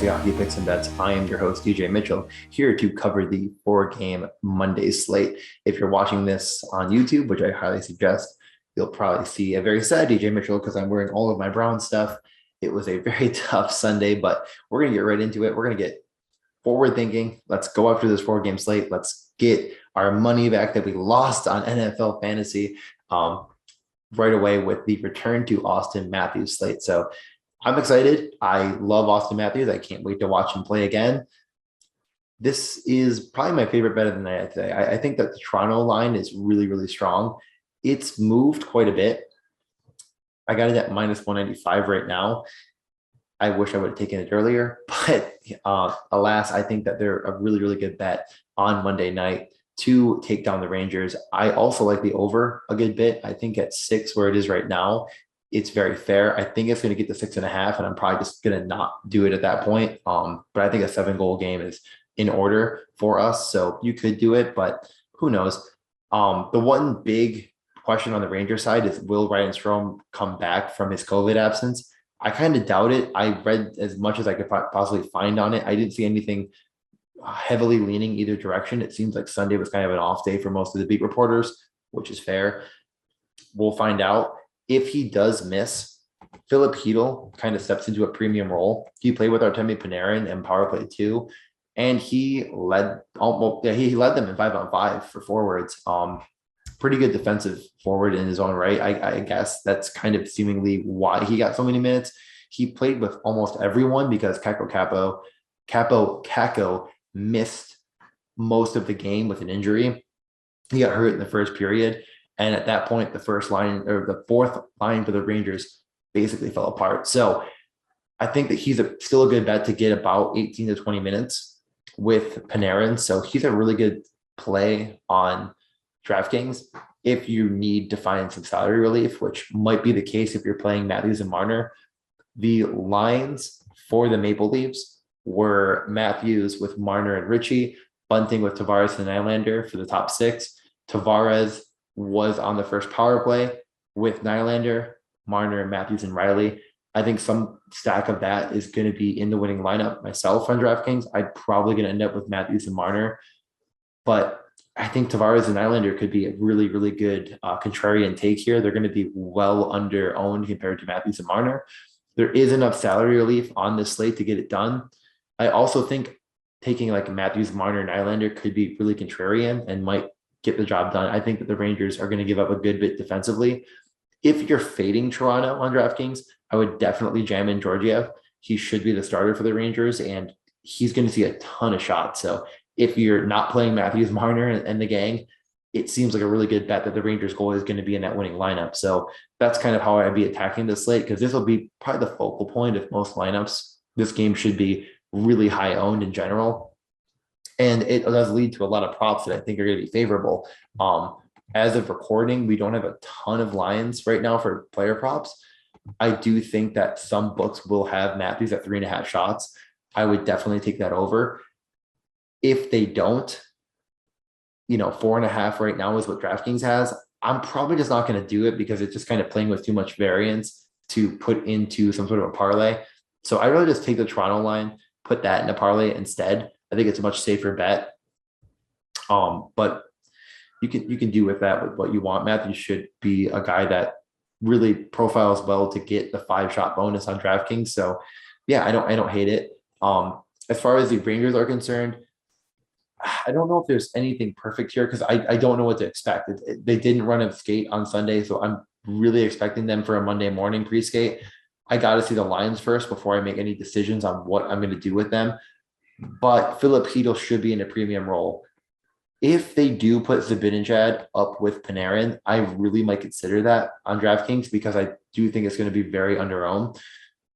Fantasy Hockey Picks and Bets. I am your host, DJ Mitchell, here to cover the 4-game Monday slate. If you're watching this on YouTube, which I highly suggest, you'll probably see a very sad DJ Mitchell because I'm wearing all of my Brown stuff. It was a very tough Sunday, but we're going to get right into it. We're going to get forward thinking. Let's go after this 4-game slate. Let's get our money back that we lost on NFL fantasy right away with the return to Austin Matthews slate. So I'm excited. I love Austin Matthews. I can't wait to watch him play again. This is probably my favorite bet of the night today. I think that the Toronto line is really, really strong. It's moved quite a bit. I got it at minus 195 right now. I wish I would have taken it earlier, but alas, I think that they're a really, really good bet on Monday night to take down the Rangers. I also like the over a good bit. I think at 6 where it is right now, it's very fair. I think it's going to get to 6.5, and I'm probably just going to not do it at that point. But I think a 7-goal game is in order for us. So you could do it, but who knows? The one big question on the Ranger side is, will Ryan Strome come back from his COVID absence? I kind of doubt it. I read as much as I could possibly find on it. I didn't see anything heavily leaning either direction. It seems like Sunday was kind of an off day for most of the beat reporters, which is fair. We'll find out. If he does miss, Philip Hedl kind of steps into a premium role. He played with Artemi Panarin and power play 2, and he led he led them in 5-on-5 for forwards. Pretty good defensive forward in his own right. I guess that's kind of seemingly why he got so many minutes. He played with almost everyone because Caco missed most of the game with an injury. He got hurt in the first period. And at that point, the fourth line for the Rangers basically fell apart. So I think that he's still a good bet to get about 18 to 20 minutes with Panarin. So he's a really good play on DraftKings if you need to find some salary relief, which might be the case if you're playing Matthews and Marner. The lines for the Maple Leafs were Matthews with Marner and Ritchie, Bunting with Tavares and Nylander for the top 6. Tavares was on the first power play with Nylander, Marner, Matthews, and Riley. I think some stack of that is going to be in the winning lineup myself on DraftKings. I'm probably going to end up with Matthews and Marner, but I think Tavares and Nylander could be a really, really good contrarian take here. They're going to be well under owned compared to Matthews and Marner. There is enough salary relief on this slate to get it done. I also think taking like Matthews, Marner, Nylander could be really contrarian and might get the job done. I think that the Rangers are going to give up a good bit defensively. If you're fading Toronto on DraftKings, I would definitely jam in Georgiev. He should be the starter for the Rangers, and he's going to see a ton of shots. So if you're not playing Matthews, Marner, and the gang, it seems like a really good bet that the Rangers goal is going to be in that winning lineup. So that's kind of how I'd be attacking this slate, because this will be probably the focal point of most lineups. This game should be really high owned in general. And it does lead to a lot of props that I think are going to be favorable. As of recording, we don't have a ton of lines right now for player props. I do think that some books will have Matthews at 3.5 shots. I would definitely take that over. If they don't, 4.5 right now is what DraftKings has. I'm probably just not going to do it because it's just kind of playing with too much variance to put into some sort of a parlay. So I really just take the Toronto line, put that in a parlay instead. I think it's a much safer bet. But you can do with that with what you want. Matthews should be a guy that really profiles well to get the 5-shot bonus on DraftKings. So yeah, I don't hate it. As far as the Rangers are concerned, I don't know if there's anything perfect here because I don't know what to expect. They didn't run a skate on Sunday, so I'm really expecting them for a Monday morning pre-skate. I got to see the lines first before I make any decisions on what I'm going to do with them. But Philip Hedl should be in a premium role. If they do put Zibanejad up with Panarin, I really might consider that on DraftKings because I do think it's going to be very under-owned.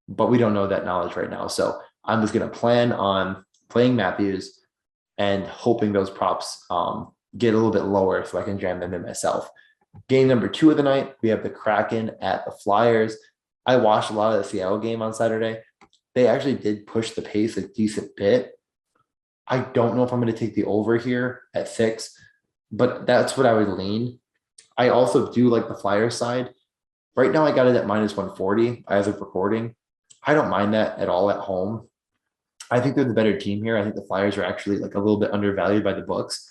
But we don't know that knowledge right now. So I'm just going to plan on playing Matthews and hoping those props get a little bit lower so I can jam them in myself. Game number 2 of the night, we have the Kraken at the Flyers. I watched a lot of the Seattle game on Saturday. They actually did push the pace a decent bit. I don't know if I'm going to take the over here at 6, but that's what I would lean. I also do like the Flyers side. Right now, I got it at minus 140 as of recording. I don't mind that at all at home. I think they're the better team here. I think the Flyers are actually like a little bit undervalued by the books.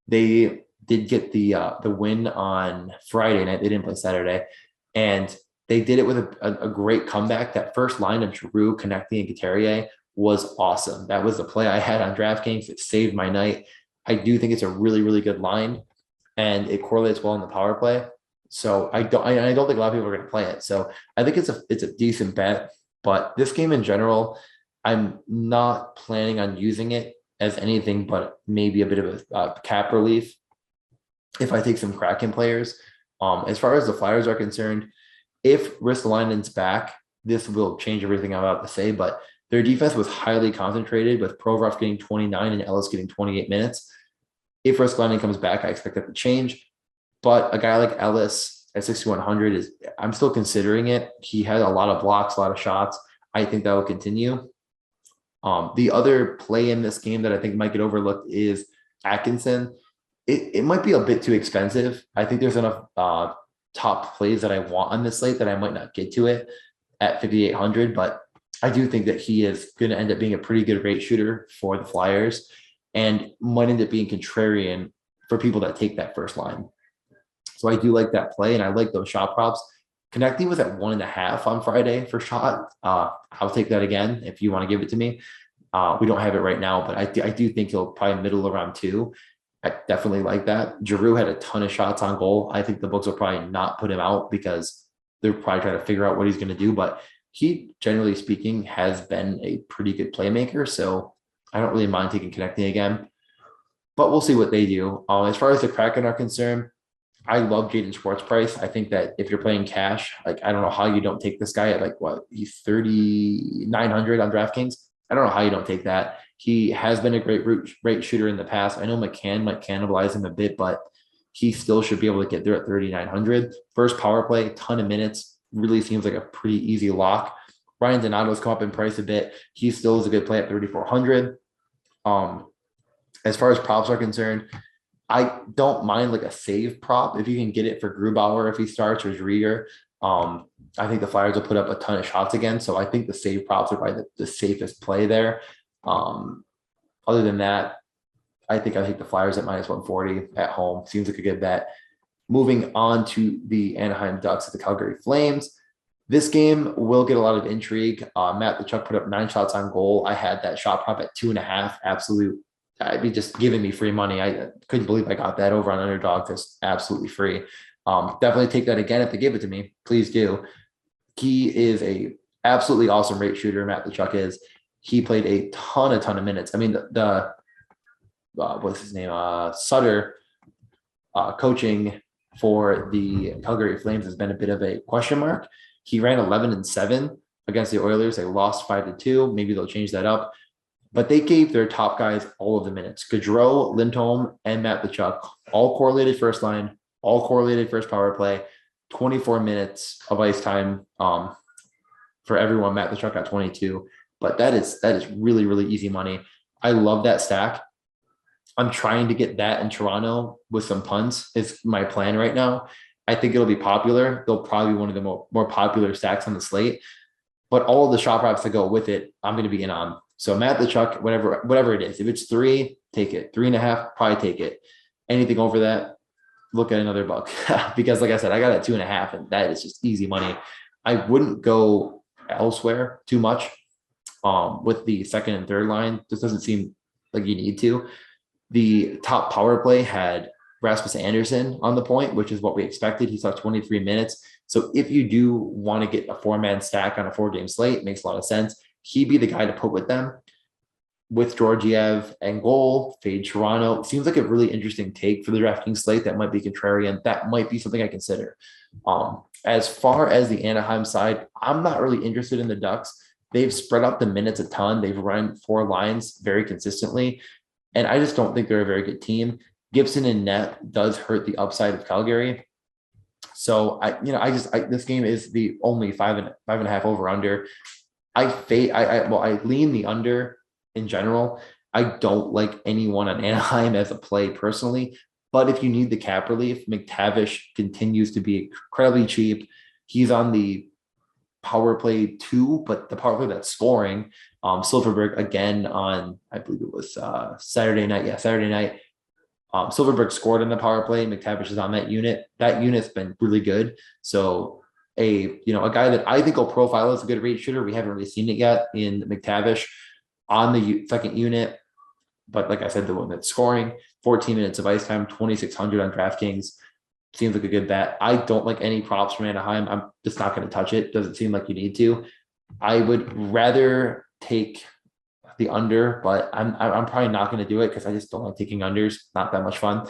They did get the win on Friday night. They didn't play Saturday, and they did it with a great comeback. That first line of Giroux, Konechny, and Couturier was awesome. That was the play I had on DraftKings. It saved my night. I do think it's a really, really good line, and it correlates well in the power play. So I don't think a lot of people are going to play it. So I think it's a decent bet. But this game in general, I'm not planning on using it as anything but maybe a bit of a cap relief if I take some Kraken players. As far as the Flyers are concerned, if Ristolainen's back, this will change everything I'm about to say, but their defense was highly concentrated with Provorov getting 29 and Ellis getting 28 minutes. If Ristolainen comes back, I expect that to change. But a guy like Ellis at 6,100 I'm still considering it. He had a lot of blocks, a lot of shots. I think that will continue. The other play in this game that I think might get overlooked is Atkinson. It might be a bit too expensive. I think there's enough top plays that I want on this slate that I might not get to it at 5,800, but I do think that he is going to end up being a pretty good rate shooter for the Flyers and might end up being contrarian for people that take that first line. So I do like that play, and I like those shot props. Konechny was at 1.5 on Friday for shot. I'll take that again if you want to give it to me. We don't have it right now, but I do think he'll probably middle around 2. I definitely like that. Giroux had a ton of shots on goal. I think the books will probably not put him out because they're probably trying to figure out what he's going to do. But he, generally speaking, has been a pretty good playmaker. So I don't really mind taking Konechny again. But we'll see what they do. As far as the Kraken are concerned, I love Jaden Schwartz price. I think that if you're playing cash, like I don't know how you don't take this guy at like what he's 3,900 on DraftKings. I don't know how you don't take that. He has been a great rate shooter in the past. I know McCann might cannibalize him a bit, but he still should be able to get there at 3,900. First power play, ton of minutes. Really seems like a pretty easy lock. Ryan Donato's come up in price a bit. He still is a good play at 3,400. As far as props are concerned, I don't mind like a save prop if you can get it for Grubauer if he starts or Driedger. I think the Flyers will put up a ton of shots again, so I think the save props are probably the safest play there. Other than that, I think the Flyers at -140 at home seems like a good bet. Moving on to the Anaheim Ducks at the Calgary Flames. This game will get a lot of intrigue. Matt Tkachuk put up 9 shots on goal. I had that shot prop at 2.5. Absolute. I'd be just giving me free money. I couldn't believe I got that over on Underdog. Just absolutely free. Definitely take that again if they give it to me. Please do. He is a absolutely awesome rate shooter. Matt Tkachuk is. He played a ton of minutes. I mean, the what's his name? Sutter coaching for the Calgary Flames has been a bit of a question mark. He ran 11-7 against the Oilers. They lost 5-2. Maybe they'll change that up. But they gave their top guys all of the minutes. Gaudreau, Lindholm, and Matt Tkachuk, all correlated first line, all correlated first power play, 24 minutes of ice time for everyone. Matt Tkachuk got 22. But that is really, really easy money. I love that stack. I'm trying to get that in Toronto with some punts is my plan right now. I think it'll be popular. They'll probably be one of the more popular stacks on the slate. But all of the shot props that go with it, I'm going to be in on. So Matt Tkachuk, whatever it is, if it's 3, take it. 3.5, probably take it. Anything over that, look at another buck. Because like I said, I got it at 2.5, and that is just easy money. I wouldn't go elsewhere too much with the second and third line. This doesn't seem like you need to. The top power play had Rasmus Anderson on the point, which is what we expected. He saw 23 minutes. So if you do want to get a 4-man stack on a 4-game slate, it makes a lot of sense. He'd be the guy to put with them. With Georgiev and goal, fade Toronto. Seems like a really interesting take for the DraftKings slate that might be contrarian. That might be something I consider. As far as the Anaheim side, I'm not really interested in the Ducks. They've spread out the minutes a ton. They've run 4 lines very consistently. And I just don't think they're a very good team. Gibson and net does hurt the upside of Calgary. So this game is the only 5.5 over under. I lean the under in general. I don't like anyone on Anaheim as a play personally, but if you need the cap relief, McTavish continues to be incredibly cheap. He's on the power play 2, but the power play that's scoring. Silverberg again on, I believe it was Saturday night. Yeah, Saturday night. Silverberg scored in the power play. McTavish is on that unit. That unit's been really good. So a guy that I think will profile as a good rate shooter. We haven't really seen it yet in McTavish on the second unit. But like I said, the one that's scoring, 14 minutes of ice time, 2,600 on DraftKings. Seems like a good bet. I don't like any props from Anaheim. I'm just not going to touch it. Doesn't seem like you need to. I would rather take the under, but I'm probably not going to do it because I just don't like taking unders. Not that much fun.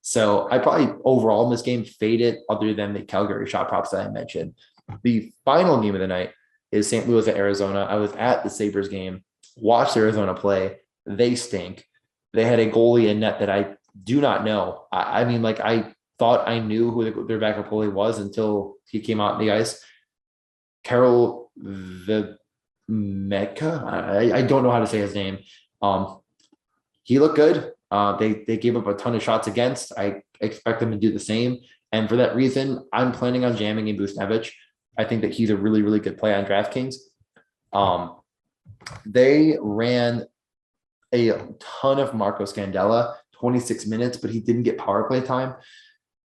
So I probably overall in this game fade it, other than the Calgary shot props that I mentioned. The final game of the night is St. Louis at Arizona. I was at the Sabres game, watched Arizona play. They stink. They had a goalie in net that I do not know. I mean, like, I thought I knew who their backup goalie was until he came out on the ice. Carol Mecca. I don't know how to say his name. He looked good. They gave up a ton of shots against. I expect them to do the same. And for that reason, I'm planning on jamming in Buchnevich. I think that he's a really, really good play on DraftKings. They ran a ton of Marco Scandella, 26 minutes, but he didn't get power play time.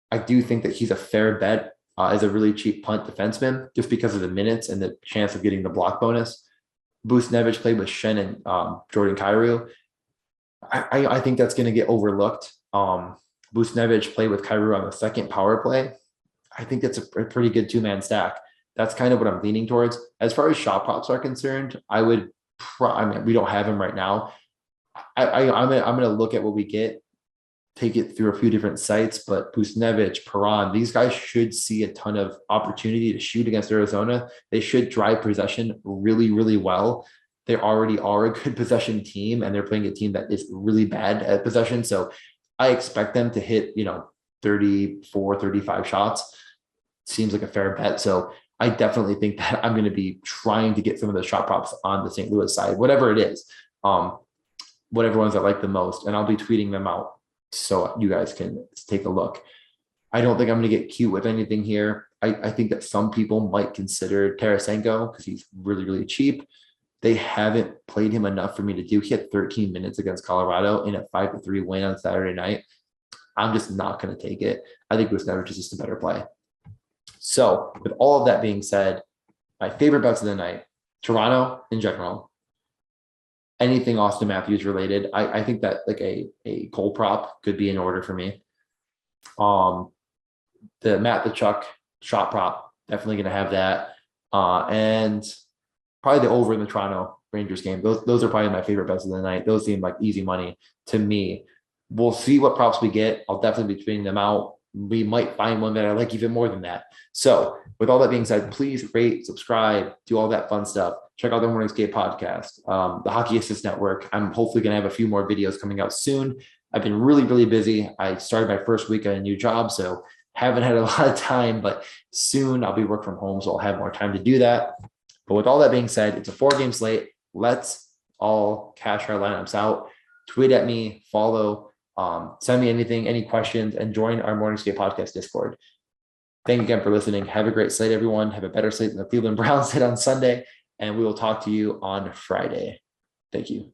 I do think that he's a fair bet as a really cheap punt defenseman, just because of the minutes and the chance of getting the block bonus. Buchnevich played with Shen and Jordan Kyrou. I think that's going to get overlooked. Buchnevich played with Kyrou on the second power play. I think that's a pretty good two-man stack. That's kind of what I'm leaning towards. As far as shot props are concerned, I mean, we don't have him right now. I'm going to look at what we get, take it through a few different sites, but Buchnevich, Perron, these guys should see a ton of opportunity to shoot against Arizona. They should drive possession really, really well. They already are a good possession team, and they're playing a team that is really bad at possession. So I expect them to hit, 34, 35 shots. Seems like a fair bet. So I definitely think that I'm going to be trying to get some of the shot props on the St. Louis side, whatever it is, whatever ones I like the most, and I'll be tweeting them out so you guys can take a look. I don't think I'm going to get cute with anything here. I think that some people might consider Tarasenko because he's really, really cheap. They haven't played him enough for me to do. He had 13 minutes against Colorado in a 5-3 win on Saturday night. I'm just not going to take it. I think Buchnevich is just a better play. So with all of that being said, my favorite bets of the night, Toronto in general, anything Austin Matthews related. I think that like a goal prop could be in order for me. The Matt Tkachuk shot prop, definitely going to have that. And probably the over in the Toronto Rangers game. Those are probably my favorite bets of the night. Those seem like easy money to me. We'll see what props we get. I'll definitely be tweeting them out. We might find one that I like even more than that. So with all that being said, please rate, subscribe, do all that fun stuff. Check out the Morning Skate podcast, the Hockey Assist Network. I'm hopefully going to have a few more videos coming out soon. I've been really, really busy. I started my first week at a new job, so haven't had a lot of time, but soon I'll be work from home, so I'll have more time to do that. But with all that being said, it's a 4-game slate. Let's all cash our lineups out. Tweet at me, follow, send me anything, any questions, and join our Morning Skate podcast Discord. Thank you again for listening. Have a great slate, everyone. Have a better slate than the Cleveland Browns did on Sunday, and we will talk to you on Friday. Thank you.